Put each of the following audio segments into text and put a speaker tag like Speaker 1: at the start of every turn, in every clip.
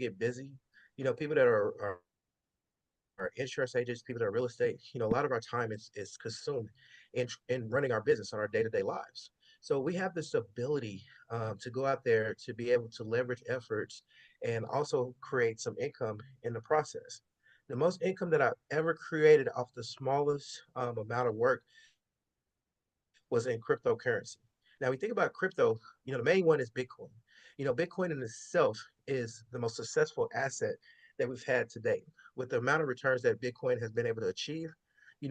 Speaker 1: get busy, people that are insurance agents, people that are real estate, a lot of our time is consumed in running our business on our day-to-day lives. So we have this ability to go out there to be able to leverage efforts and also create some income in the process. The most income that I've ever created off the smallest amount of work was in cryptocurrency. Now, we think about crypto, the main one is Bitcoin. Bitcoin in itself is the most successful asset that we've had to date. With the amount of returns that Bitcoin has been able to achieve,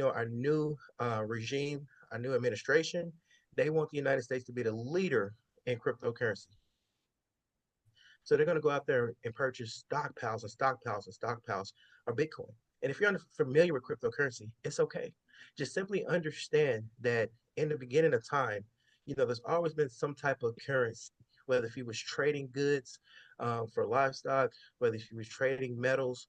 Speaker 1: our new regime, our new administration, they want the United States to be the leader in cryptocurrency. So they're going to go out there and purchase stockpiles and stockpiles and stockpiles of Bitcoin. And if you're unfamiliar with cryptocurrency, it's okay. Just simply understand that in the beginning of time, there's always been some type of currency, whether if he was trading goods for livestock, whether if he was trading metals,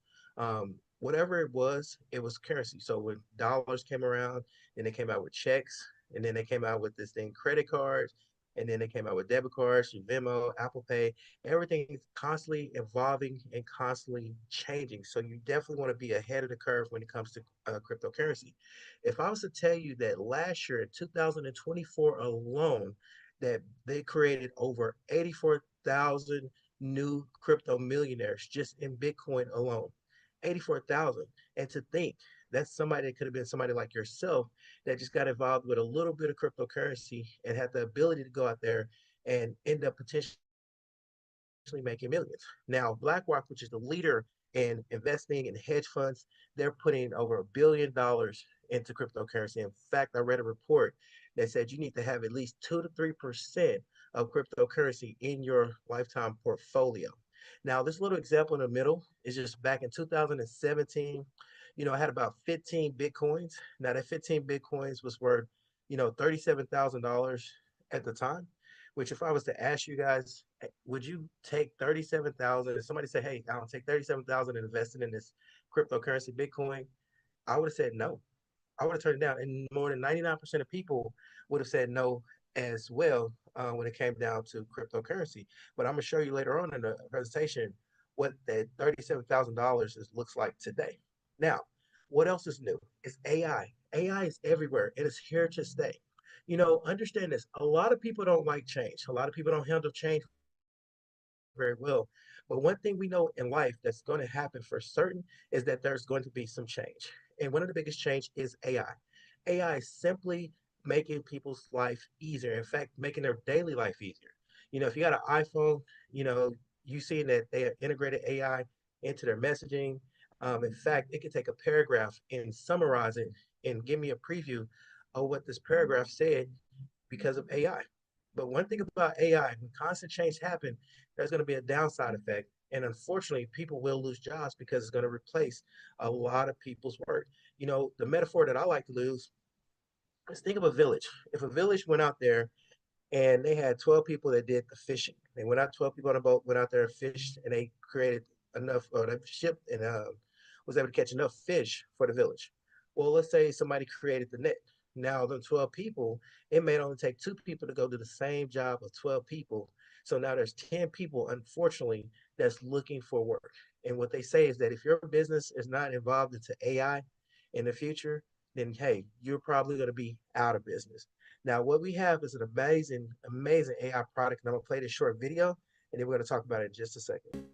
Speaker 1: whatever it was currency. So when dollars came around, then they came out with checks, and then they came out with this thing, credit cards, and then they came out with debit cards, your Venmo, Apple Pay. Everything is constantly evolving and constantly changing. So you definitely want to be ahead of the curve when it comes to cryptocurrency. If I was to tell you that last year in 2024 alone, that they created over 84,000 new crypto millionaires just in Bitcoin alone. 84,000. And to think that's somebody that could have been somebody like yourself that just got involved with a little bit of cryptocurrency and had the ability to go out there and end up potentially making millions. Now, BlackRock, which is the leader in investing in hedge funds, they're putting over $1 billion into cryptocurrency. In fact, I read a report that said you need to have at least 2 to 3% of cryptocurrency in your lifetime portfolio. Now, this little example in the middle is just back in 2017. I had about 15 Bitcoins. Now, that 15 Bitcoins was worth, $37,000 at the time, which if I was to ask you guys, would you take 37,000? If somebody said, hey, I'll take 37,000 and invest it in this cryptocurrency, Bitcoin, I would have said no. I would have turned it down. And more than 99% of people would have said no as well when it came down to cryptocurrency. But I'm going to show you later on in the presentation what that $37,000 looks like today. Now, what else is new? It's AI. AI is everywhere and it's here to stay. Understand this. A lot of people don't like change. A lot of people don't handle change very well. But one thing we know in life that's going to happen for certain is that there's going to be some change. And one of the biggest change is AI. AI is simply making people's life easier. In fact, making their daily life easier. If you got an iPhone, you see that they have integrated AI into their messaging. In fact, it can take a paragraph and summarize it and give me a preview of what this paragraph said because of AI. But one thing about AI, when constant change happens, there's going to be a downside effect. And unfortunately, people will lose jobs because it's going to replace a lot of people's work. The metaphor that I like to use is think of a village. If a village went out there and they had 12 people that did the fishing, they went out, 12 people on a boat, went out there and fished, and they created enough, or they shipped and was able to catch enough fish for the village. Well, let's say somebody created the net. Now, the 12 people, it may only take 2 people to go do the same job of 12 people. So now there's 10 people, unfortunately, that's looking for work. And what they say is that if your business is not involved into AI in the future, then hey, you're probably going to be out of business. Now, what we have is an amazing, amazing AI product, and I'm going to play this short video, and then we're going to talk about it in just a second.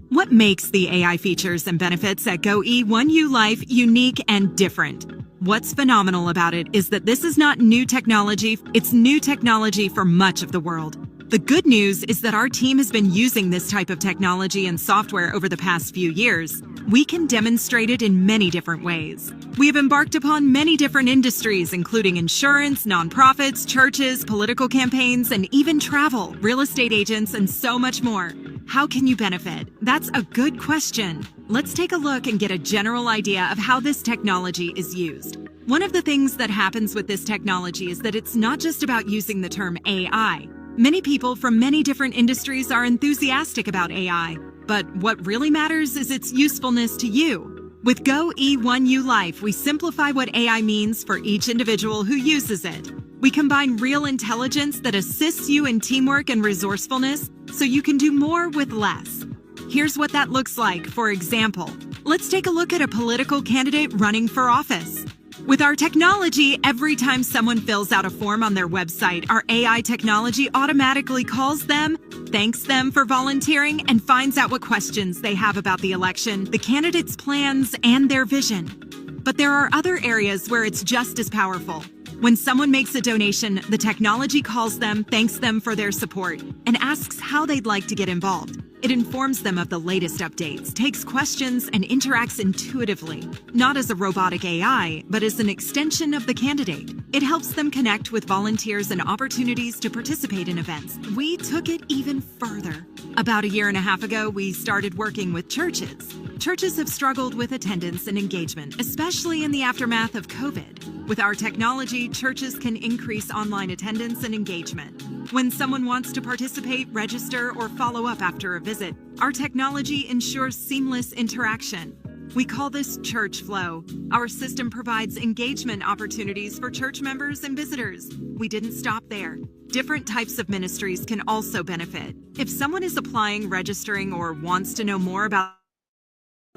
Speaker 2: What makes the AI features and benefits at GoE1U Life unique and different? What's phenomenal about it is that this is not new technology, it's new technology for much of the world. The good news is that our team has been using this type of technology and software over the past few years. We can demonstrate it in many different ways. We have embarked upon many different industries, including insurance, nonprofits, churches, political campaigns, and even travel, real estate agents, and so much more. How can you benefit? That's a good question. Let's take a look and get a general idea of how this technology is used. One of the things that happens with this technology is that it's not just about using the term AI. Many people from many different industries are enthusiastic about AI, but what really matters is its usefulness to you. With GoE1U Life, we simplify what AI means for each individual who uses it. We combine real intelligence that assists you in teamwork and resourcefulness so you can do more with less. Here's what that looks like. For example, let's take a look at a political candidate running for office. With our technology, every time someone fills out a form on their website, our AI technology automatically calls them, thanks them for volunteering, and finds out what questions they have about the election, the candidate's plans, and their vision. But there are other areas where it's just as powerful. When someone makes a donation, the technology calls them, thanks them for their support, and asks how they'd like to get involved. It informs them of the latest updates, takes questions, and interacts intuitively, not as a robotic AI, but as an extension of the candidate. It helps them connect with volunteers and opportunities to participate in events. We took it even further. About a year and a half ago, we started working with churches. Churches have struggled with attendance and engagement, especially in the aftermath of COVID. With our technology, churches can increase online attendance and engagement. When someone wants to participate, register, or follow up after a visit, our technology ensures seamless interaction. We call this Church Flow. Our system provides engagement opportunities for church members and visitors. We didn't stop there. Different types of ministries can also benefit. If someone is applying, registering, or wants to know more about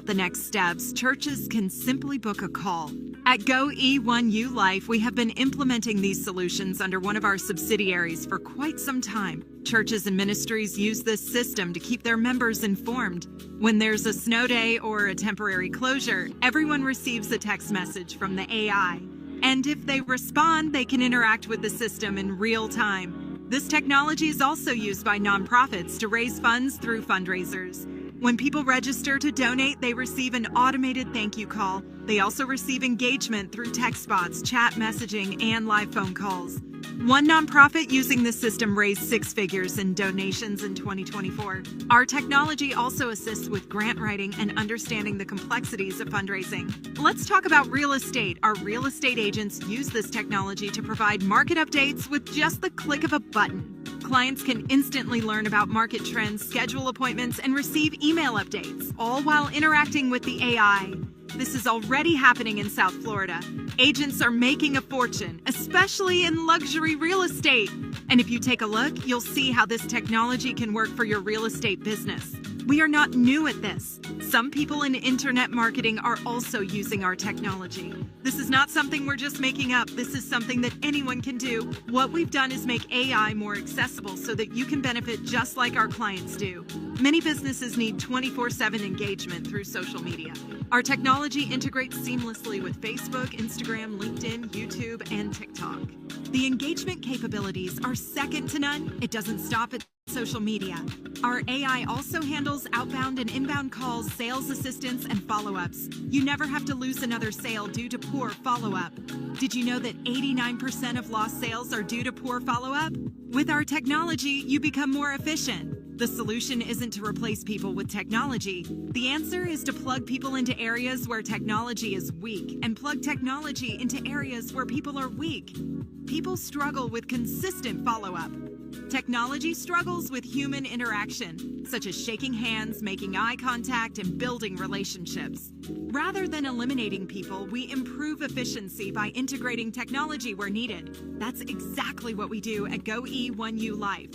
Speaker 2: the next steps, churches can simply book a call. At Go E1U Life, we have been implementing these solutions under one of our subsidiaries for quite some time. Churches and ministries use this system to keep their members informed. When there's a snow day or a temporary closure, everyone receives a text message from the AI. And if they respond, they can interact with the system in real time. This technology is also used by nonprofits to raise funds through fundraisers. When people register to donate, they receive an automated thank you call. They also receive engagement through text bots, chat messaging, and live phone calls. One nonprofit using this system raised 6 figures in donations in 2024. Our technology also assists with grant writing and understanding the complexities of fundraising. Let's talk about real estate. Our real estate agents use this technology to provide market updates with just the click of a button. Clients can instantly learn about market trends, schedule appointments, and receive email updates, all while interacting with the AI. This is already happening in South Florida. Agents are making a fortune, especially in luxury real estate. And if you take a look, you'll see how this technology can work for your real estate business. We are not new at this. Some people in internet marketing are also using our technology. This is not something we're just making up. This is something that anyone can do. What we've done is make AI more accessible so that you can benefit just like our clients do. Many businesses need 24/7 engagement through social media. Our technology integrates seamlessly with Facebook, Instagram, LinkedIn, YouTube, and TikTok. The engagement capabilities are second to none. It doesn't stop at social media. Our AI also handles outbound and inbound calls, sales assistance, and follow-ups. You never have to lose another sale due to poor follow-up. Did you know that 89% of lost sales are due to poor follow-up? With our technology, you become more efficient. The solution isn't to replace people with technology. The answer is to plug people into areas where technology is weak and plug technology into areas where people are weak. People struggle with consistent follow-up. Technology struggles with human interaction, such as shaking hands, making eye contact, and building relationships. Rather than eliminating people, we improve efficiency by integrating technology where needed. That's exactly what we do at Go E1U Life.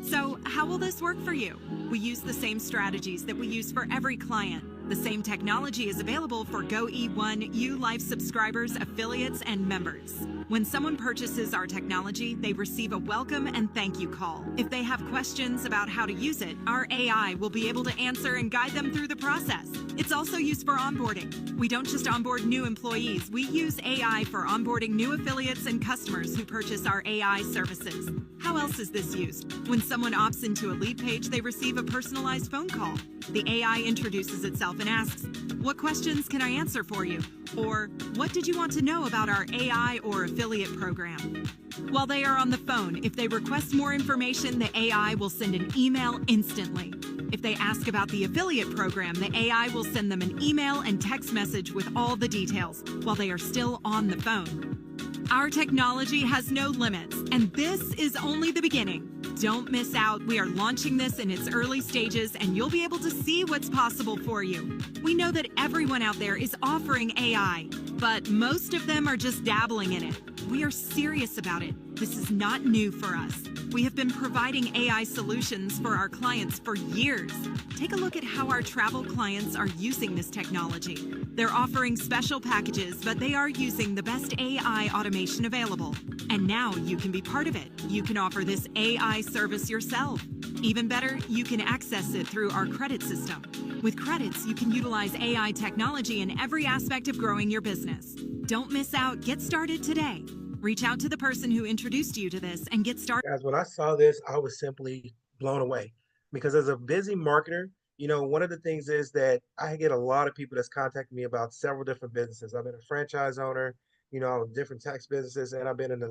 Speaker 2: So, how will this work for you? We use the same strategies that we use for every client. The same technology is available for Go E1U Life subscribers, affiliates, and members. When someone purchases our technology, they receive a welcome and thank you call. If they have questions about how to use it, our AI will be able to answer and guide them through the process. It's also used for onboarding. We don't just onboard new employees, we use AI for onboarding new affiliates and customers who purchase our AI services. How else is this used? When someone opts into a lead page, they receive a personalized phone call. The AI introduces itself and asks, "What questions can I answer for you?" Or, "What did you want to know about our AI or affiliate program?" While they are on the phone, if they request more information, the AI will send an email instantly. If they ask about the affiliate program, the AI will send them an email and text message with all the details while they are still on the phone. Our technology has no limits, and this is only the beginning. Don't miss out. We are launching this in its early stages, and you'll be able to see what's possible for you. We know that everyone out there is offering AI, but most of them are just dabbling in it. We are serious about it. This is not new for us. We have been providing AI solutions for our clients for years. Take a look at how our travel clients are using this technology. They're offering special packages, but they are using the best AI automation available. And now you can be part of it. You can offer this AI service yourself. Even better, you can access it through our credit system. With credits, you can utilize AI technology in every aspect of growing your business. Don't miss out. Get started today. Reach out to the person who introduced you to this and get started.
Speaker 1: Guys, when I saw this, I was simply blown away because as a busy marketer, one of the things is that I get a lot of people that's contacting me about several different businesses. I've been a franchise owner, different tax businesses, and I've been in the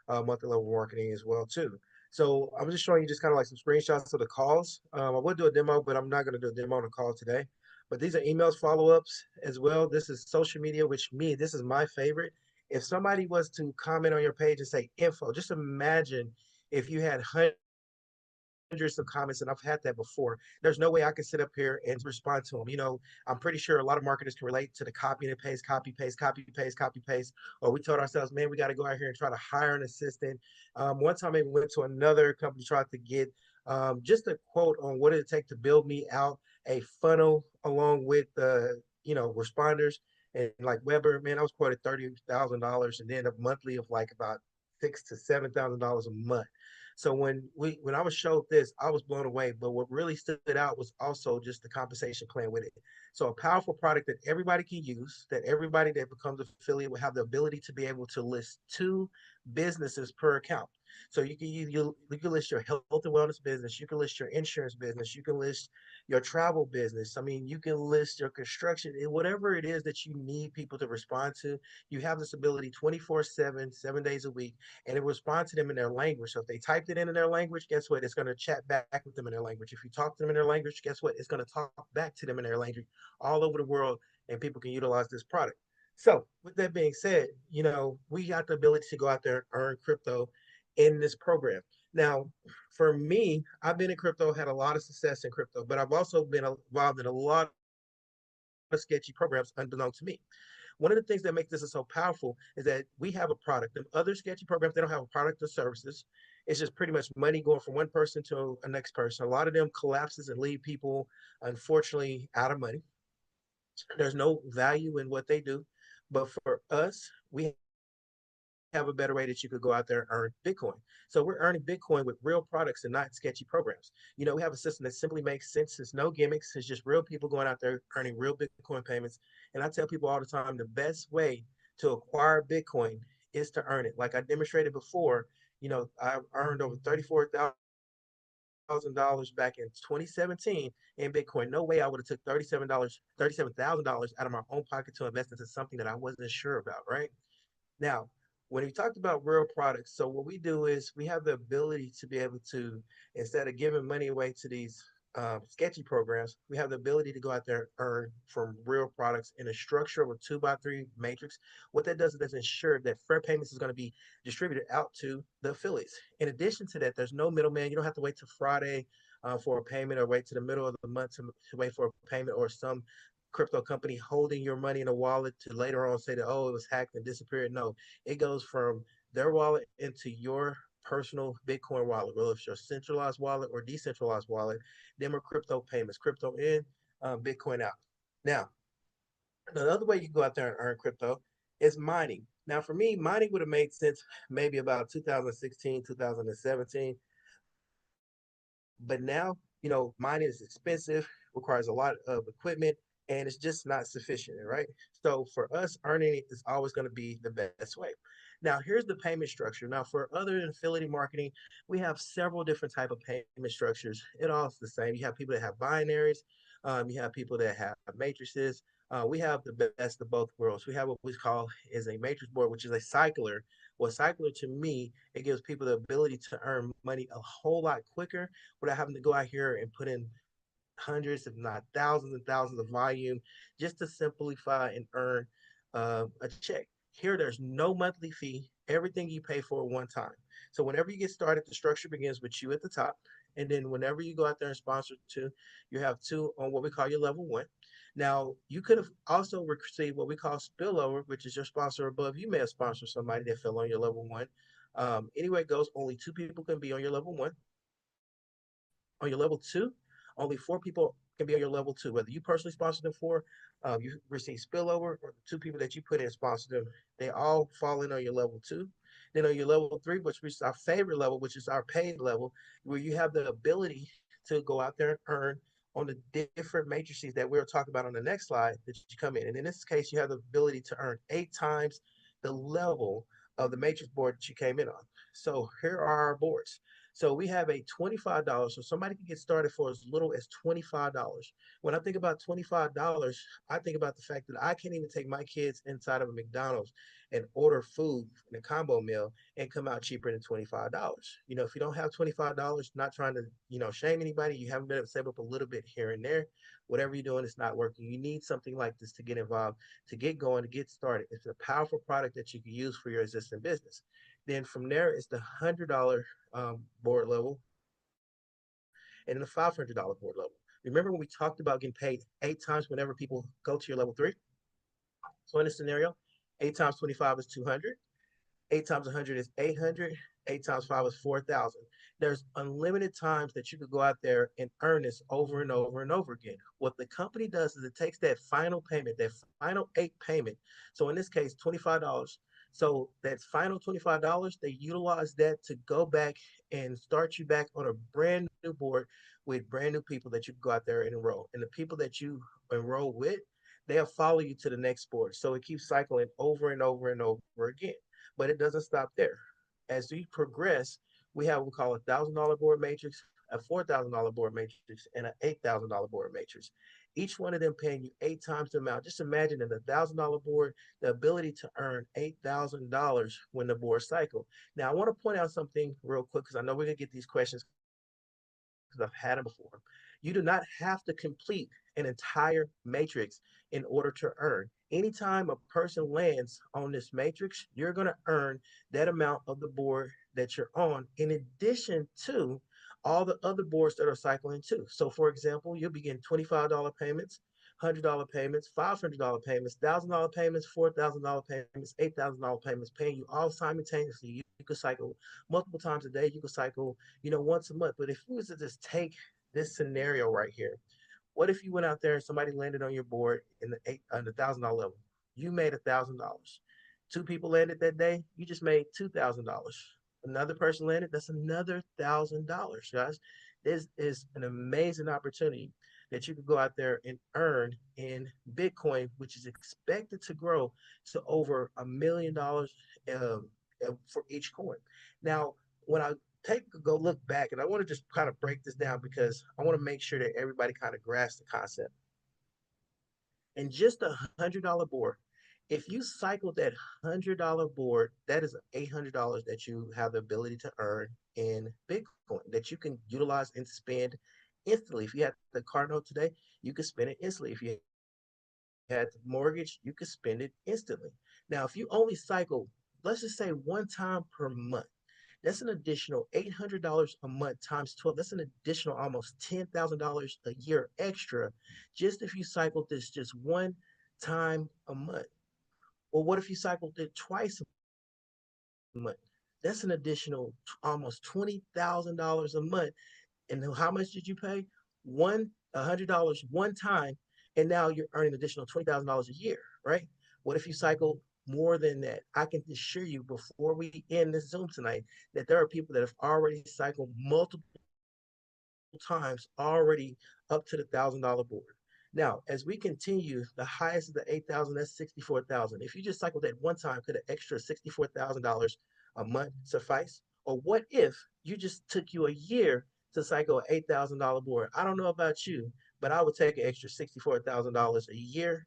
Speaker 1: monthly level marketing as well too. So I'm just showing you just kind of like some screenshots of the calls. I would do a demo, but I'm not going to do a demo on the call today. But these are emails, follow-ups as well. This is social media, which this is my favorite. If somebody was to comment on your page and say info, just imagine if you had hundreds of comments, and I've had that before. There's no way I can sit up here and respond to them. I'm pretty sure a lot of marketers can relate to the copy and paste, copy, paste, copy, paste, copy, paste. Or we told ourselves, man, we got to go out here and try to hire an assistant. One time I went to another company, tried to get just a quote on what it take to build me out a funnel along with responders. And like Weber, man, I was quoted $30,000 and then a monthly of like about $6,000 to $7,000 a month. So when I was showed this, I was blown away. But what really stood out was also just the compensation plan with it. So a powerful product that everybody can use, that everybody that becomes affiliate will have the ability to be able to list two businesses per account. So you can list your health and wellness business, you can list your insurance business, you can list your travel business. I mean, you can list your construction, whatever it is that you need people to respond to. You have this ability 24/7, 7 days a week, and it will respond to them in their language. So if they typed it in their language, guess what? It's going to chat back with them in their language. If you talk to them in their language, guess what? It's going to talk back to them in their language all over the world, and people can utilize this product. So, with that being said, we got the ability to go out there and earn crypto in this program. Now, for me, I've been in crypto, had a lot of success in crypto, but I've also been involved in a lot of sketchy programs unbeknown to me. One of the things that makes this so powerful is that we have a product. And other sketchy programs, they don't have a product or services. It's just pretty much money going from one person to a next person. A lot of them collapses and leave people, unfortunately, out of money. There's no value in what they do. But for us, we have a better way that you could go out there and earn Bitcoin. So we're earning Bitcoin with real products and not sketchy programs. We have a system that simply makes sense. There's no gimmicks. It's just real people going out there earning real Bitcoin payments. And I tell people all the time, the best way to acquire Bitcoin is to earn it. Like I demonstrated before, I earned over $34,000 back in 2017 in Bitcoin. No way I would have took $37,000 out of my own pocket to invest into something that I wasn't sure about, right? Now, when we talked about real products, so what we do is we have the ability to be able to, instead of giving money away to these sketchy programs, we have the ability to go out there and earn from real products in a structure of a 2x3 matrix. What that does is ensure that fair payments is going to be distributed out to the affiliates. In addition to that, there's no middleman. You don't have to wait till Friday for a payment or wait to the middle of the month to wait for a payment or some crypto company holding your money in a wallet to later on say that, oh, it was hacked and disappeared. No, it goes from their wallet into your personal Bitcoin wallet, whether it's your centralized wallet or decentralized wallet. Them are crypto payments, crypto in, Bitcoin out. Now, the other way you go out there and earn crypto is mining. Now, for me, mining would have made sense maybe about 2016, 2017. But now, mining is expensive, requires a lot of equipment, and it's just not sufficient, right? So for us, earning it is always going to be the best way. Now, here's the payment structure. Now, for other affiliate marketing, we have several different type of payment structures. It all is the same. You have people that have binaries, you have people that have matrices. We have the best of both worlds. We have what we call is a matrix board, which is a cycler. Well, cycler to me, it gives people the ability to earn money a whole lot quicker without having to go out here and put in hundreds, if not thousands and thousands of volume just to simplify and earn a check. Here, there's no monthly fee. Everything you pay for one time. So whenever you get started, the structure begins with you at the top. And then whenever you go out there and sponsor two, you have two on what we call your level one. Now, you could have also received what we call spillover, which is your sponsor above. You may have sponsored somebody that fell on your level one. Anyway, it goes only two people can be on your level one. On your level two, only four people can be on your level two. Whether you personally sponsor them for, you receive spillover, or the two people that you put in sponsor them, they all fall in on your level two. Then on your level three, which is our favorite level, which is our paid level, where you have the ability to go out there and earn on the different matrices that we'll talk about on the next slide that you come in. And in this case, you have the ability to earn 8 times the level of the matrix board that you came in on. So here are our boards. So we have a $25, so somebody can get started for as little as $25. When I think about $25, I think about the fact that I can't even take my kids inside of a McDonald's and order food in a combo meal and come out cheaper than $25. If you don't have $25, not trying to, shame anybody, you haven't been able to save up a little bit here and there. Whatever you're doing, it's not working. You need something like this to get involved, to get going, to get started. It's a powerful product that you can use for your existing business. Then from there, it's the $100 board level and then the $500 board level. Remember when we talked about getting paid 8 times whenever people go to your level three? So in this scenario, 8 times 25 is 200. 8 times 100 is 800. 8 times 5 is 4,000. There's unlimited times that you could go out there and earn this over and over and over again. What the company does is it takes that final payment, that final eight payment. So in this case, $25. So that final $25, they utilize that to go back and start you back on a brand new board with brand new people that you can go out there and enroll. And the people that you enroll with, they'll follow you to the next sport. So it keeps cycling over and over and over again. But it doesn't stop there. As we progress, we have what we call $1,000 board matrix, a $4,000 board matrix, and an $8,000 board matrix. Each one of them paying you 8 times the amount. Just imagine in the $1,000 board, the ability to earn $8,000 when the board cycle. Now, I want to point out something real quick because I know we're going to get these questions because I've had them before. You do not have to complete an entire matrix in order to earn. Anytime a person lands on this matrix, you're going to earn that amount of the board that you're on, in addition to all the other boards that are cycling too. So, for example, you'll begin $25 payments, $100 payments, $500 payments, $1,000 payments, $4,000 payments, $8,000 payments, paying you all simultaneously. You could cycle multiple times a day. You could cycle, once a month. But if you was to just take this scenario right here, what if you went out there and somebody landed on your board in the $1,000 level? You made $1,000. Two people landed that day. You just made $2,000. Another person landed. That's another $1,000, guys. This is an amazing opportunity that you could go out there and earn in Bitcoin, which is expected to grow to over $1 million for each coin. Now, when I take a go look back, and I want to just kind of break this down because I want to make sure that everybody kind of grasps the concept. And just $100 board, if you cycle that $100 board, that is $800 that you have the ability to earn in Bitcoin that you can utilize and spend instantly. If you had the car note today, you could spend it instantly. If you had the mortgage, you could spend it instantly. Now, if you only cycle, let's just say one time per month, that's an additional $800 a month times 12. That's an additional almost $10,000 a year extra just if you cycled this just one time a month. Or what if you cycled it twice a month? That's an additional almost $20,000 a month. And how much did you pay? $100 one time, and now you're earning an additional $20,000 a year, right? What if you cycle more than that? I can assure you before we end this Zoom tonight that there are people that have already cycled multiple times already up to the $1,000 board. Now, as we continue, the highest of the 8,000, that's 64,000. If you just cycled that one time, could an extra $64,000 a month suffice? Or what if you just took you a year to cycle an $8,000 board? I don't know about you, but I would take an extra $64,000 a year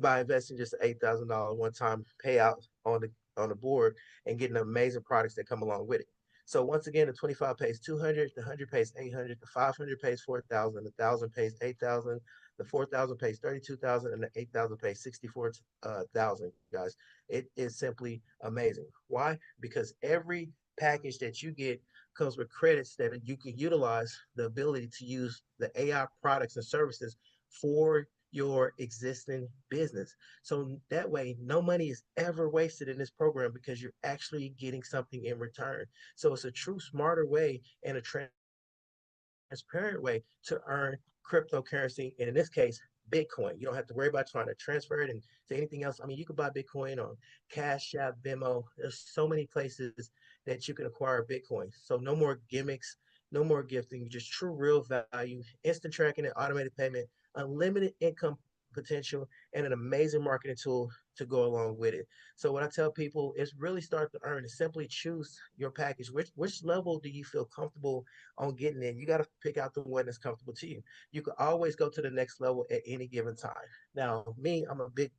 Speaker 1: by investing just an $8,000 one time payout on the board and getting amazing products that come along with it. So once again, the 25 pays 200, the 100 pays 800, the 500 pays 4,000, the 1,000 pays 8,000, the 4,000 pays 32,000, and the 8,000 pays 64,000. Guys, it is simply amazing. Why? Because every package that you get comes with credits that you can utilize the ability to use the AI products and services for your existing business. So that way, no money is ever wasted in this program because you're actually getting something in return. So it's a true smarter way and a transparent way to earn cryptocurrency, and in this case, Bitcoin. You don't have to worry about trying to transfer it and to anything else. I mean, you can buy Bitcoin on Cash App, Venmo. There's so many places that you can acquire Bitcoin. So no more gimmicks, no more gifting, just true real value, instant tracking and automated payment, unlimited income potential, and an amazing marketing tool to go along with it. So what I tell people is really start to earn and simply choose your package. Which level do you feel comfortable on getting in? You got to pick out the one that's comfortable to you. You can always go to the next level at any given time. Now, me, I'm a big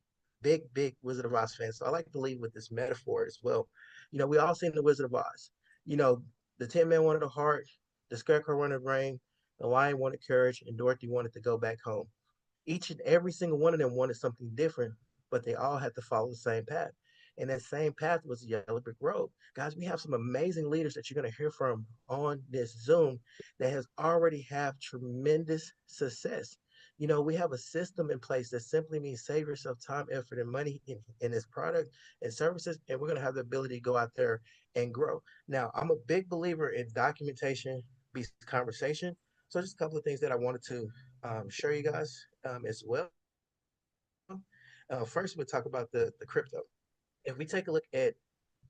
Speaker 1: Wizard of Oz fan, so I like to lead with this metaphor as well. We all seen the Wizard of Oz. You know, the Tin Man wanted a heart, the Scarecrow wanted rain, the Lion wanted courage, and Dorothy wanted to go back home. Each and every single one of them wanted something different, but they all had to follow the same path. And that same path was the yellow brick road. Guys, we have some amazing leaders that you're going to hear from on this Zoom that has already have tremendous success. We have a system in place that simply means save yourself time, effort, and money in this product and services, and we're going to have the ability to go out there and grow. Now, I'm a big believer in documentation beats conversation. So just a couple of things that I wanted to show you guys as well. First, we'll talk about the crypto. If we take a look at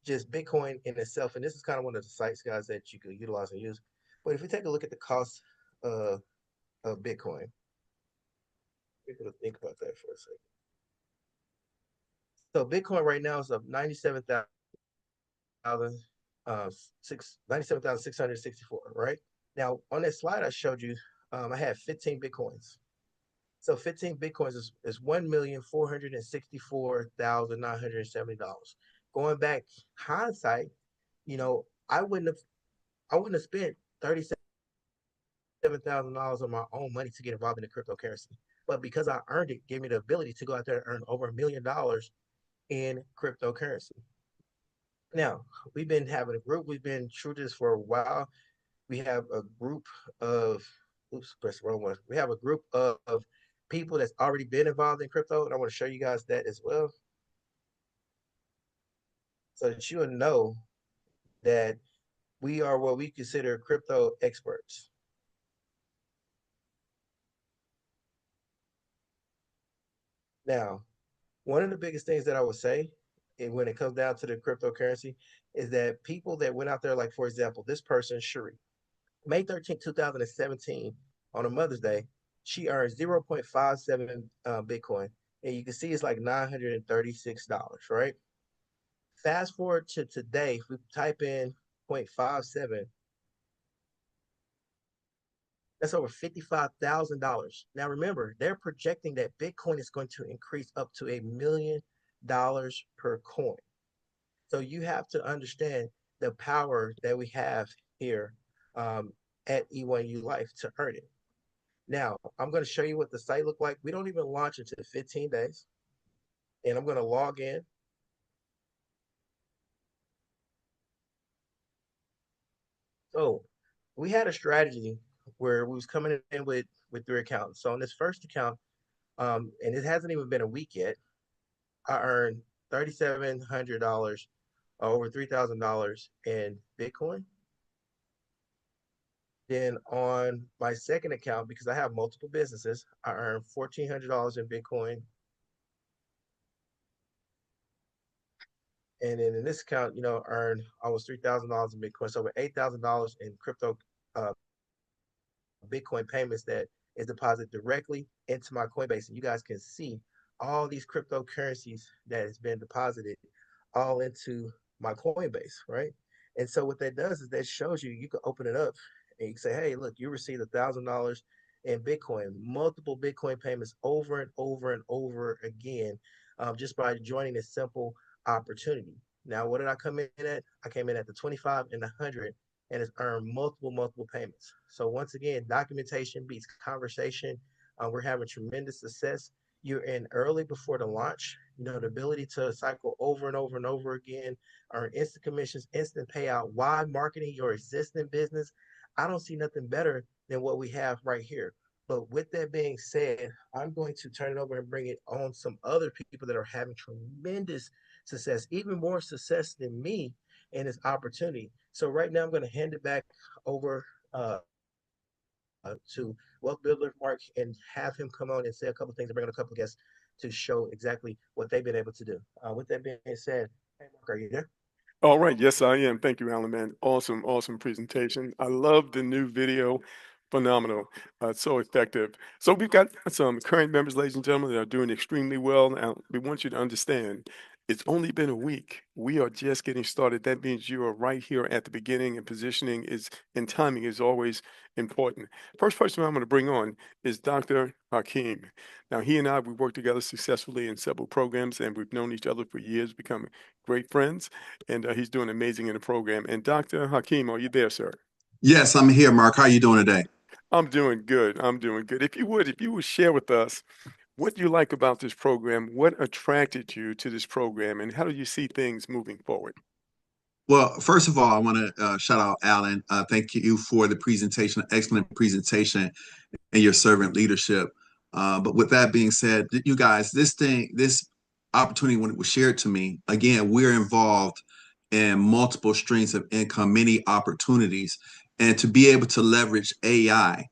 Speaker 1: just Bitcoin in itself, and this is kind of one of the sites, guys, that you could utilize and use. But if we take a look at the cost uh, of Bitcoin, people to think about that for a second. So Bitcoin right now is up 97,664, right? Now on that slide I showed you, I had 15 Bitcoins. So 15 Bitcoins is $1,464,970. Going back hindsight, you know, I wouldn't have spent $37,000 of my own money to get involved in the cryptocurrency. But because I earned it, gave me the ability to go out there and earn over $1 million in cryptocurrency. Now, we've been having a group, we've been true to this for a while. We have a group of, oops, press the wrong one. We have a group of people that's already been involved in crypto, and I want to show you guys that as well, so that you will know that we are what we consider crypto experts. Now, one of the biggest things that I would say when it comes down to the cryptocurrency is that people that went out there, like for example, this person, Shuri, May 13th, 2017, on a Mother's Day, she earned 0.57 Bitcoin. And you can see it's like $936, right? Fast forward to today, if we type in 0.57, that's over $55,000. Now remember, they're projecting that Bitcoin is going to increase up to $1 million per coin. So you have to understand the power that we have here um, at E1U Life to earn it. Now, I'm going to show you what the site looked like. We don't even launch until 15 days. And I'm going to log in. So we had a strategy where we was coming in with 3 accounts. So on this first account, and it hasn't even been a week yet, I earned $3,700, over $3,000 in Bitcoin. Then on my second account, because I have multiple businesses, I earned $1,400 in Bitcoin. And then in this account, earned almost $3,000 in Bitcoin. So over $8,000 in crypto uh, Bitcoin payments that is deposited directly into my Coinbase. And you guys can see all these cryptocurrencies that has been deposited all into my Coinbase, right? And so what that does is that shows you can open it up and you can say, hey, look, you received $1,000 in Bitcoin, multiple Bitcoin payments over and over and over again, just by joining this simple opportunity. Now, what did I come in at? I came in at the 25 and the 100, and it's earned multiple payments. So once again, documentation beats conversation. We're having tremendous success. You're in early before the launch. The ability to cycle over and over and over again, earn instant commissions, instant payout while marketing your existing business. I don't see nothing better than what we have right here. But with that being said, I'm going to turn it over and bring it on some other people that are having tremendous success, even more success than me in this opportunity. So right now, I'm going to hand it back over uh, to Wealth Builder Mark and have him come on and say a couple of things and bring on a couple of guests to show exactly what they've been able to do. With that being said, hey Mark, are you there?
Speaker 3: All right. Yes, I am. Thank you, Alan, man. Awesome, awesome presentation. I love the new video. Phenomenal. So effective. So we've got some current members, ladies and gentlemen, that are doing extremely well. Now, we want you to understand it's only been a week. We are just getting started. That means you are right here at the beginning, and positioning is and timing is always important. First person I'm going to bring on is Dr. Hakeem. Now, he and I, we worked together successfully in several programs, and we've known each other for years, become great friends, and he's doing amazing in the program. And Dr. Hakeem, are you there, sir?
Speaker 4: Yes, I'm here, Mark. How you doing today?
Speaker 3: I'm doing good. I'm doing good. If you would share with us what you like about this program, what attracted you to this program, and how do you see things moving forward?
Speaker 4: Well, first of all, I want to shout out Alan. Thank you for the presentation, excellent presentation, and your servant leadership. But with that being said, you guys, this opportunity, when it was shared to me, again, we're involved in multiple streams of income, many opportunities, and to be able to leverage AI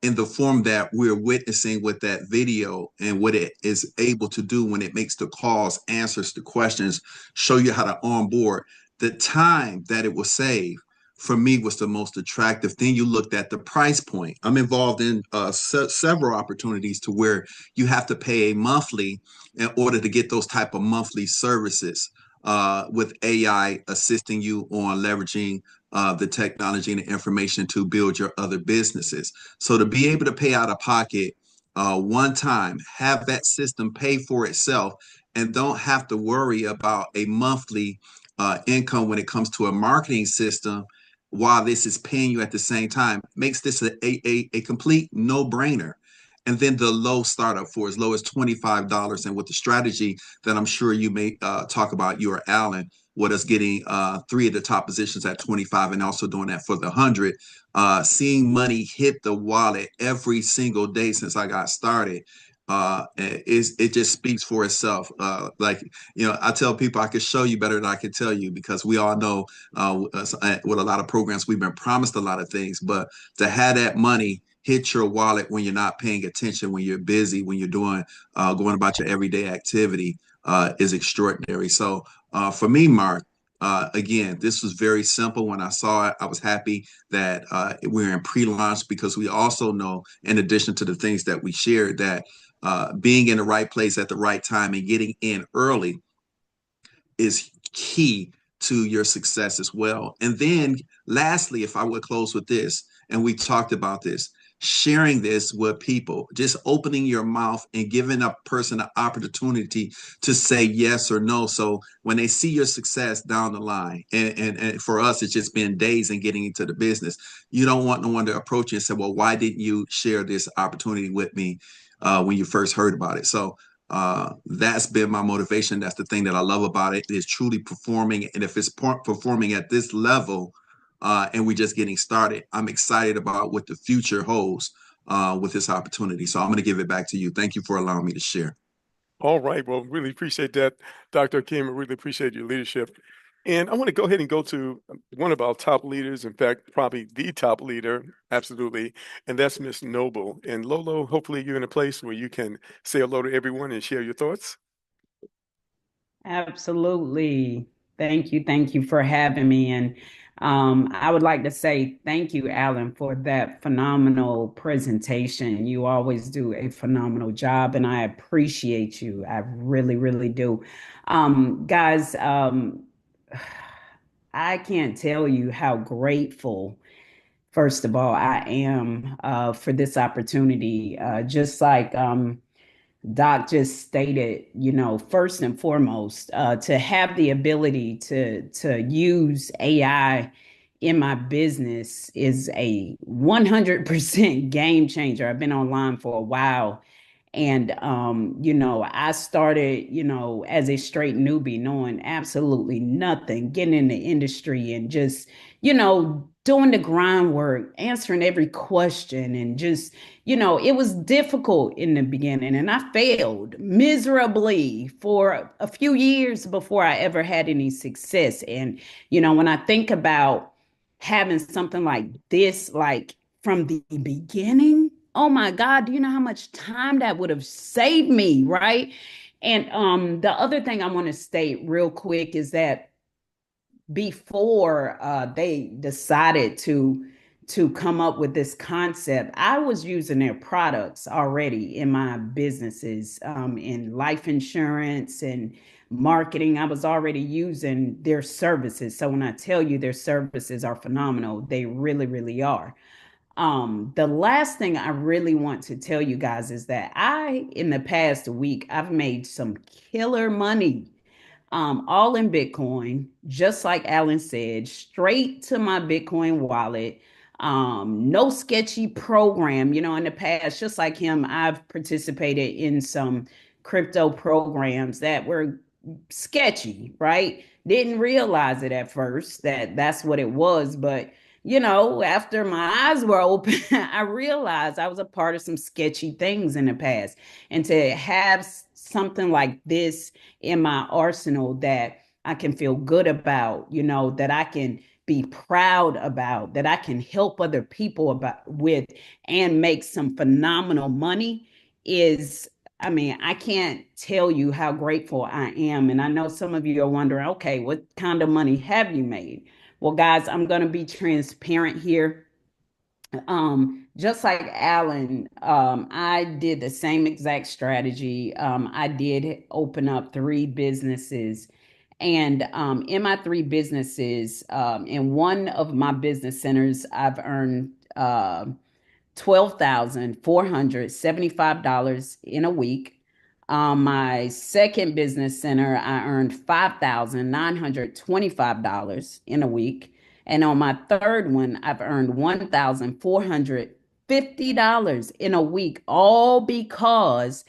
Speaker 4: in the form that we're witnessing with that video and what it is able to do when it makes the calls, answers the questions, show you how to onboard. The time that it will save for me was the most attractive. Then you looked at the price point. I'm involved in several opportunities to where you have to pay a monthly in order to get those type of monthly services with AI assisting you on leveraging the technology and the information to build your other businesses. So to be able to pay out of pocket one time, have that system pay for itself, and don't have to worry about a monthly income when it comes to a marketing system while this is paying you at the same time makes this a complete no-brainer. And then the low startup for as low as $25. And with the strategy that I'm sure you may talk about, you or Alan, with us getting three of the top positions at 25 and also doing that for the 100, seeing money hit the wallet every single day since I got started. It just speaks for itself. I tell people I could show you better than I can tell you because we all know with a lot of programs we've been promised a lot of things, but to have that money hit your wallet when you're not paying attention, when you're busy, when you're doing going about your everyday activity is extraordinary. So for me, Mark, again, this was very simple. When I saw it, I was happy that we're in pre-launch because we also know, in addition to the things that we shared, that being in the right place at the right time and getting in early is key to your success as well. And then lastly, if I would close with this, and we talked about this, sharing this with people, just opening your mouth and giving a person an opportunity to say yes or no. So when they see your success down the line, and for us, it's just been days and getting into the business, you don't want no one to approach you and say, well, why didn't you share this opportunity with me when you first heard about it? So that's been my motivation. That's the thing that I love about it is truly performing. And if it's performing at this level and we're just getting started, I'm excited about what the future holds with this opportunity. So I'm going to give it back to you. Thank you for allowing me to share.
Speaker 3: All right. Well, really appreciate that, Dr. Hakeem. I really appreciate your leadership. And I want to go ahead and go to one of our top leaders, in fact, probably the top leader, absolutely, and that's Miss Noble. And Lolo, hopefully you're in a place where you can say hello to everyone and share your thoughts.
Speaker 5: Absolutely. Thank you. Thank you for having me. And I would like to say thank you, Alan, for that phenomenal presentation. You always do a phenomenal job, and I appreciate you. I really, really do. Guys, I can't tell you how grateful, first of all, I am for this opportunity. Just like Doc just stated, first and foremost, to have the ability to use AI in my business is a 100% game changer. I've been online for a while. And I started, as a straight newbie, knowing absolutely nothing, getting in the industry and just, doing the groundwork, answering every question, and just, it was difficult in the beginning, and I failed miserably for a few years before I ever had any success. And, when I think about having something like this, like from the beginning, oh my God, do you know how much time that would have saved me, right? And the other thing I want to state real quick is that before they decided to come up with this concept, I was using their products already in my businesses, in life insurance and marketing. I was already using their services. So when I tell you their services are phenomenal, they really, really are. The last thing I really want to tell you guys is that in the past week, I've made some killer money, all in Bitcoin, just like Alan said, straight to my Bitcoin wallet. No sketchy program. In the past, just like him, I've participated in some crypto programs that were sketchy, right? Didn't realize it at first that that's what it was, but after my eyes were open, I realized I was a part of some sketchy things in the past. And to have something like this in my arsenal that I can feel good about, that I can be proud about, that I can help other people about with and make some phenomenal money is, I mean, I can't tell you how grateful I am. And I know some of you are wondering, okay, what kind of money have you made? Well, guys, I'm going to be transparent here. Just like Alan, I did the same exact strategy. I did open up three businesses. And in my three businesses, in one of my business centers, I've earned $12,475 in a week. My second business center, I earned $5,925 in a week. And on my third one, I've earned $1,450 in a week, all because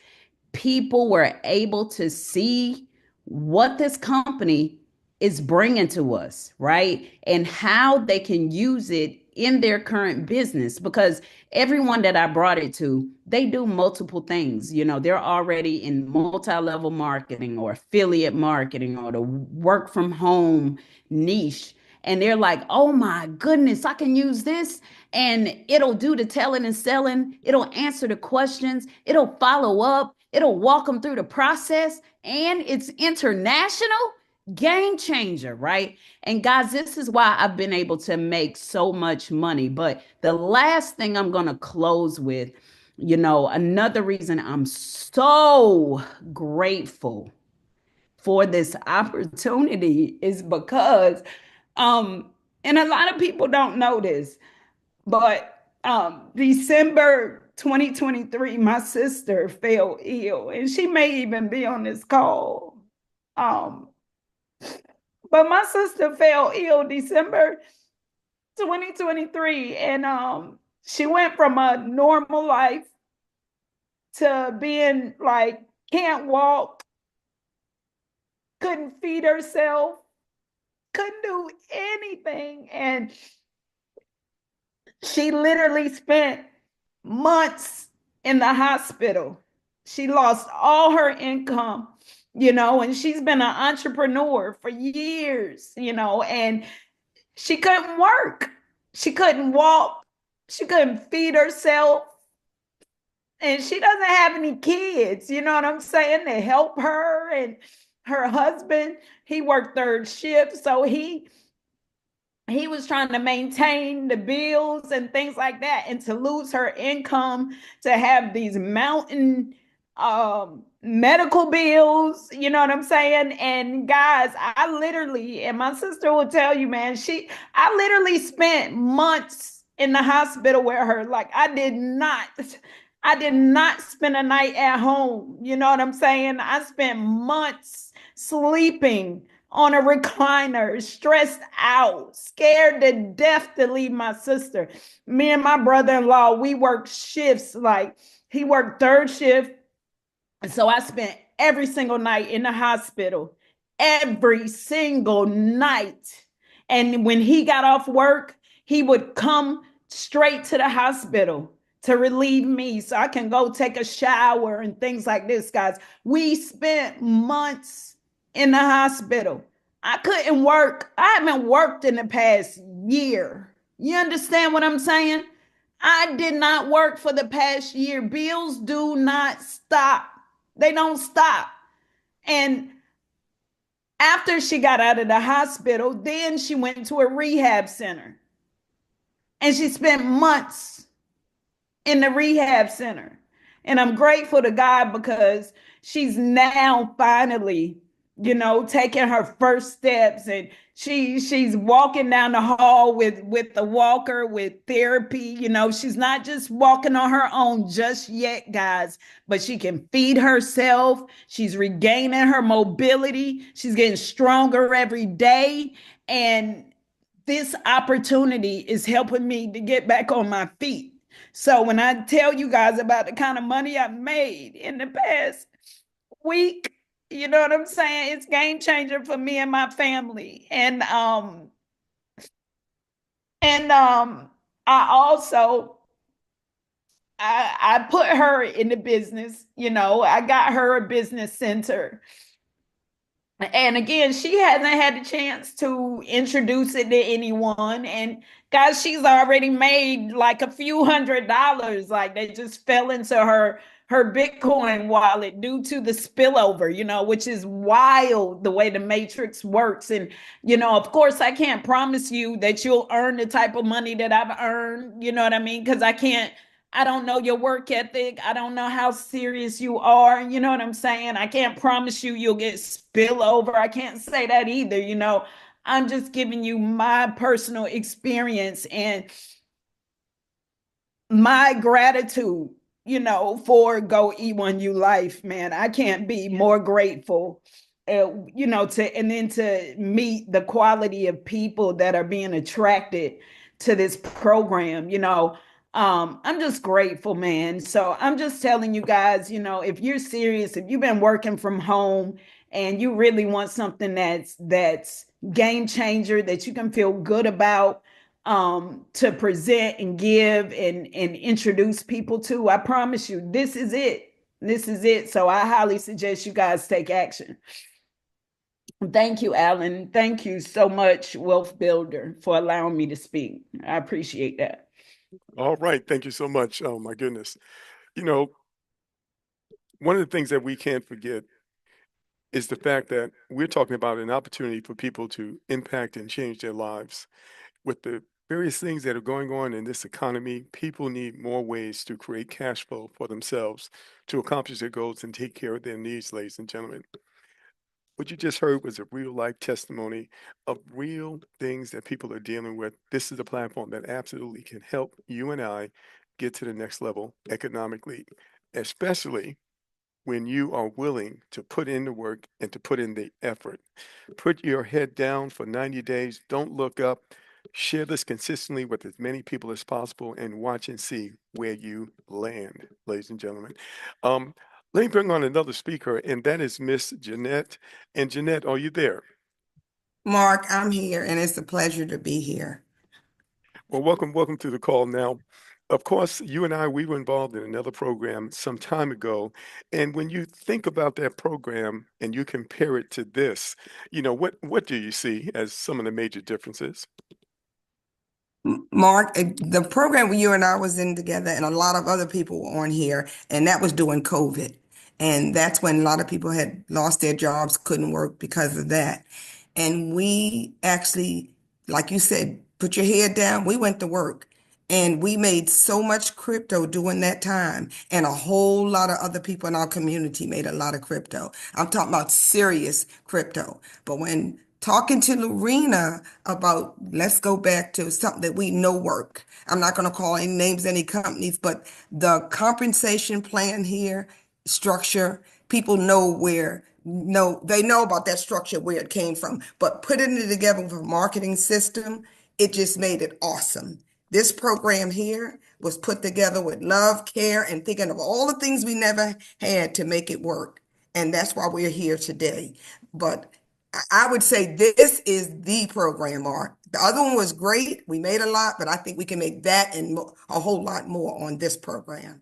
Speaker 5: people were able to see what this company is bringing to us, right? And how they can use it in their current business. Because everyone that I brought it to, they do multiple things. They're already in multi-level marketing or affiliate marketing or the work from home niche. And they're like, oh my goodness, I can use this and it'll do the telling and selling. It'll answer the questions. It'll follow up. It'll walk them through the process. And it's international. Game changer, right? And guys, this is why I've been able to make so much money. But the last thing I'm going to close with, another reason I'm so grateful for this opportunity is because, um, and a lot of people don't know this, but December 2023, my sister fell ill, and she may even be on this call. Um, but my sister fell ill December 2023, and she went from a normal life to being like can't walk, couldn't feed herself, couldn't do anything, and she literally spent months in the hospital. She lost all her income, and she's been an entrepreneur for years, and she couldn't work. She couldn't walk. She couldn't feed herself. And she doesn't have any kids, you know what I'm saying, to help her. And her husband, he worked third shift. So he was trying to maintain the bills and things like that, and to lose her income, to have these mountain medical bills, you know what I'm saying? And guys, I literally, and my sister will tell you, man, I literally spent months in the hospital with her. Like I did not spend a night at home, you know what I'm saying? I spent months sleeping on a recliner, stressed out, scared to death to leave my sister. Me and my brother-in-law, we worked shifts. Like he worked third shift. And so I spent every single night in the hospital, every single night. And when he got off work, He would come straight to the hospital to relieve me so I can go take a shower and things like this, guys. We spent months in the hospital. I couldn't work. I haven't worked in the past year. You understand what I'm saying? I did not work for the past year. Bills do not stop. They don't stop. And after she got out of the hospital, then she went to a rehab center. And she spent months in the rehab center. And I'm grateful to God because she's now finally, taking her first steps, and she's walking down the hall with the walker, with therapy. She's not just walking on her own just yet, guys, but she can feed herself. She's regaining her mobility. She's getting stronger every day. And this opportunity is helping me to get back on my feet. So when I tell you guys about the kind of money I've made in the past week, you know what I'm saying? It's game changer for me and my family. And I also I put her in the business, I got her a business center. And again, she hasn't had the chance to introduce it to anyone. And guys, she's already made like a few $100s. Like they just fell into her Bitcoin wallet due to the spillover, which is wild the way the matrix works. And, of course, I can't promise you that you'll earn the type of money that I've earned, you know what I mean? Because I don't know your work ethic. I don't know how serious you are. You know what I'm saying? I can't promise you'll get spillover. I can't say that either. I'm just giving you my personal experience and my gratitude, for Go E1U Life, man. I can't be more grateful, to meet the quality of people that are being attracted to this program. I'm just grateful, man. So I'm just telling you guys, if you're serious, if you've been working from home and you really want something that's game changer, that you can feel good about, to present and give and introduce people to, I promise you, this is it. This is it. So I highly suggest you guys take action. Thank you, Alan. Thank you so much, Wealth Builder, for allowing me to speak. I appreciate that.
Speaker 3: All right. Thank you so much. Oh, my goodness. You know, one of the things that we can't forget is the fact that we're talking about an opportunity for people to impact and change their lives. With the various things that are going on in this economy, people need more ways to create cash flow for themselves to accomplish their goals and take care of their needs, ladies and gentlemen. What you just heard was a real life testimony of real things that people are dealing with. This is a platform that absolutely can help you and I get to the next level economically, especially when you are willing to put in the work and to put in the effort. Put your head down for 90 days. Don't look up. Share this consistently with as many people as possible and watch and see where you land, ladies and gentlemen. Um, Let me bring on another speaker, and that is Miss Jeanette. And Jeanette, are you there?
Speaker 6: Mark, I'm here, and it's a pleasure to be here.
Speaker 3: Well, welcome to the call. Now, of course, you and I, we were involved in another program some time ago. And when you think about that program and you compare it to this, what do you see as some of the major differences?
Speaker 6: Mark, the program you and I was in together, and a lot of other people were on here, and that was during COVID. And that's when a lot of people had lost their jobs, couldn't work because of that. And we actually, like you said, put your head down. We went to work and we made so much crypto during that time. And a whole lot of other people in our community made a lot of crypto. I'm talking about serious crypto. But when talking to Lorena about, let's go back to something that we know work. I'm not going to call any names, any companies, but the compensation plan here, structure, people know where, no, they know about that structure, where it came from, but putting it together with a marketing system, it just made it awesome. This program here was put together with love, care, and thinking of all the things we never had to make it work. And that's why we're here today. But I would say this is the program, Mark. The other one was great. We made a lot, but I think we can make that and a whole lot more on this program.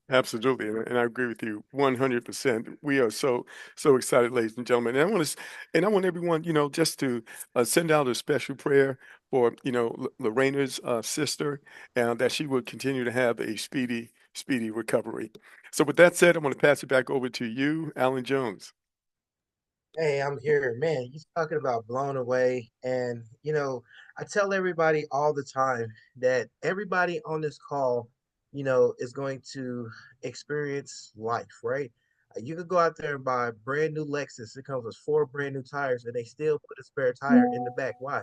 Speaker 3: Absolutely, and I agree with you 100%. We are so excited, ladies and gentlemen. And I want everyone, just to send out a special prayer for, Lorena's sister, and that she will continue to have a speedy recovery. So, with that said, I'm going to pass it back over to you, Alan Jones.
Speaker 1: Hey, I'm here. Man, he's talking about blown away. And, I tell everybody all the time that everybody on this call, is going to experience life, right? You could go out there and buy a brand new Lexus. It comes with four brand new tires, and they still put a spare tire in the back. Why?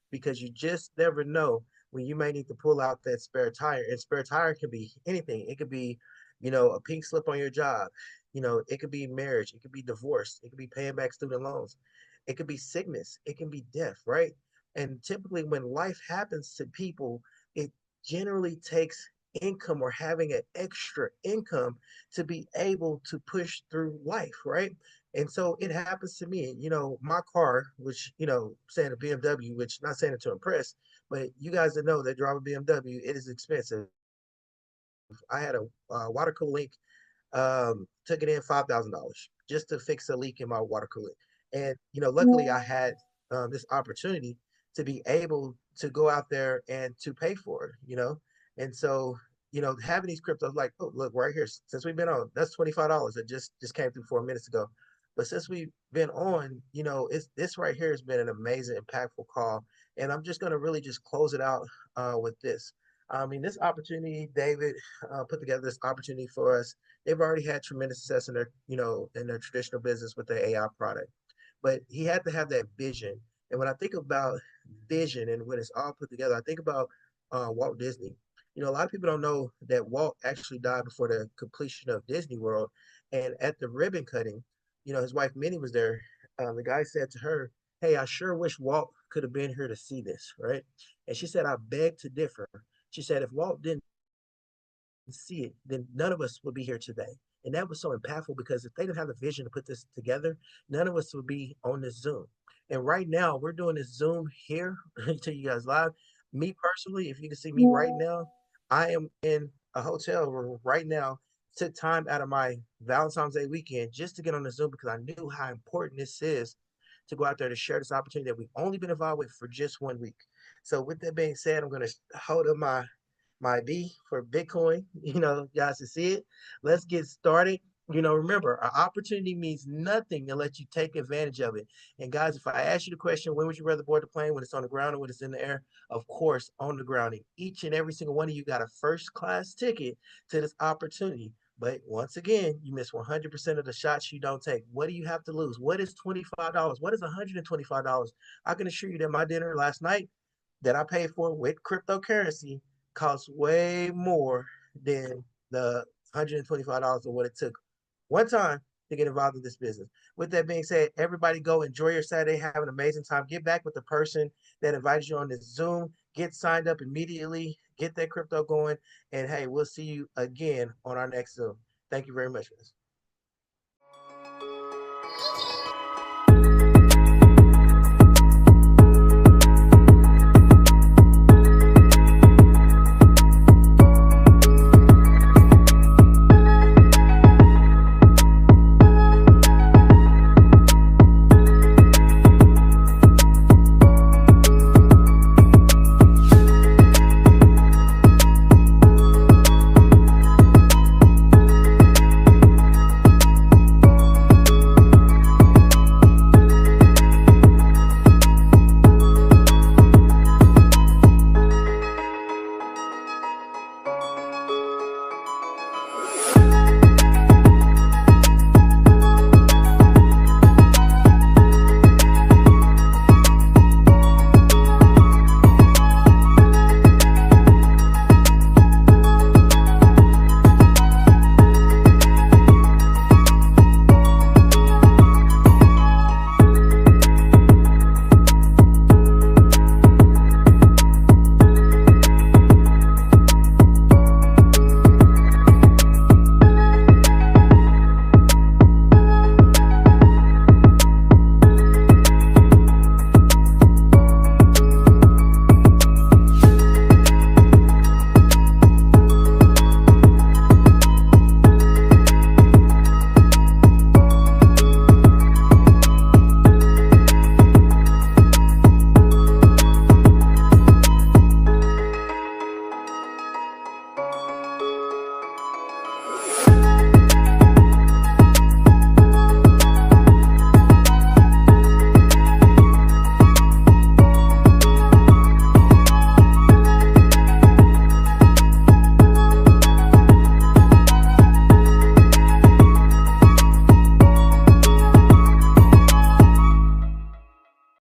Speaker 1: Because you just never know when you may need to pull out that spare tire. And spare tire can be anything. It could be, a pink slip on your job. It could be marriage, it could be divorce, it could be paying back student loans, it could be sickness, it can be death, right? And typically, when life happens to people, it generally takes income or having an extra income to be able to push through life, right? And so it happens to me. My car, which, saying a BMW, which not saying it to impress, but you guys that know that drive a BMW, it is expensive. I had a water cooling took it in $5,000 just to fix a leak in my water cooler. And luckily I had this opportunity to be able to go out there and to pay for it. And so having these cryptos, like, oh, look right here, since we've been on, that's $25 that just came through 4 minutes ago. But since we've been on, it's this right here has been an amazing, impactful call. And I'm just gonna really just close it out with this. I mean, this opportunity, David put together this opportunity for us. They've already had tremendous success in their traditional business with their AI product, but he had to have that vision. And when I think about vision and when it's all put together, I think about Walt Disney. A lot of people don't know that Walt actually died before the completion of Disney World. And at the ribbon cutting, his wife Minnie was there. The guy said to her, "Hey, I sure wish Walt could have been here to see this, right?" And she said, "I beg to differ." She said, "If Walt didn't see it, then none of us would be here today." And that was so impactful because if they didn't have the vision to put this together, none of us would be on this Zoom. And right now, we're doing this Zoom here to you guys live. Me personally, if you can see me right now, I am in a hotel room right now. Took time out of my Valentine's Day weekend just to get on the Zoom because I knew how important this is to go out there to share this opportunity that we've only been involved with for just 1 week. So, with that being said, I'm going to hold up my B for Bitcoin. You guys can see it. Let's get started. Remember, an opportunity means nothing unless you take advantage of it. And guys, if I ask you the question, when would you rather board the plane, when it's on the ground or when it's in the air? Of course, on the ground. And each and every single one of you got a first class ticket to this opportunity. But once again, you miss 100% of the shots you don't take. What do you have to lose? What is $25? What is $125? I can assure you that my dinner last night that I paid for with cryptocurrency costs way more than the $125 of what it took one time to get involved in this business. With that being said, everybody go enjoy your Saturday, have an amazing time. Get back with the person that invited you on this Zoom. Get signed up immediately. Get that crypto going. And hey, we'll see you again on our next Zoom. Thank you very much for this.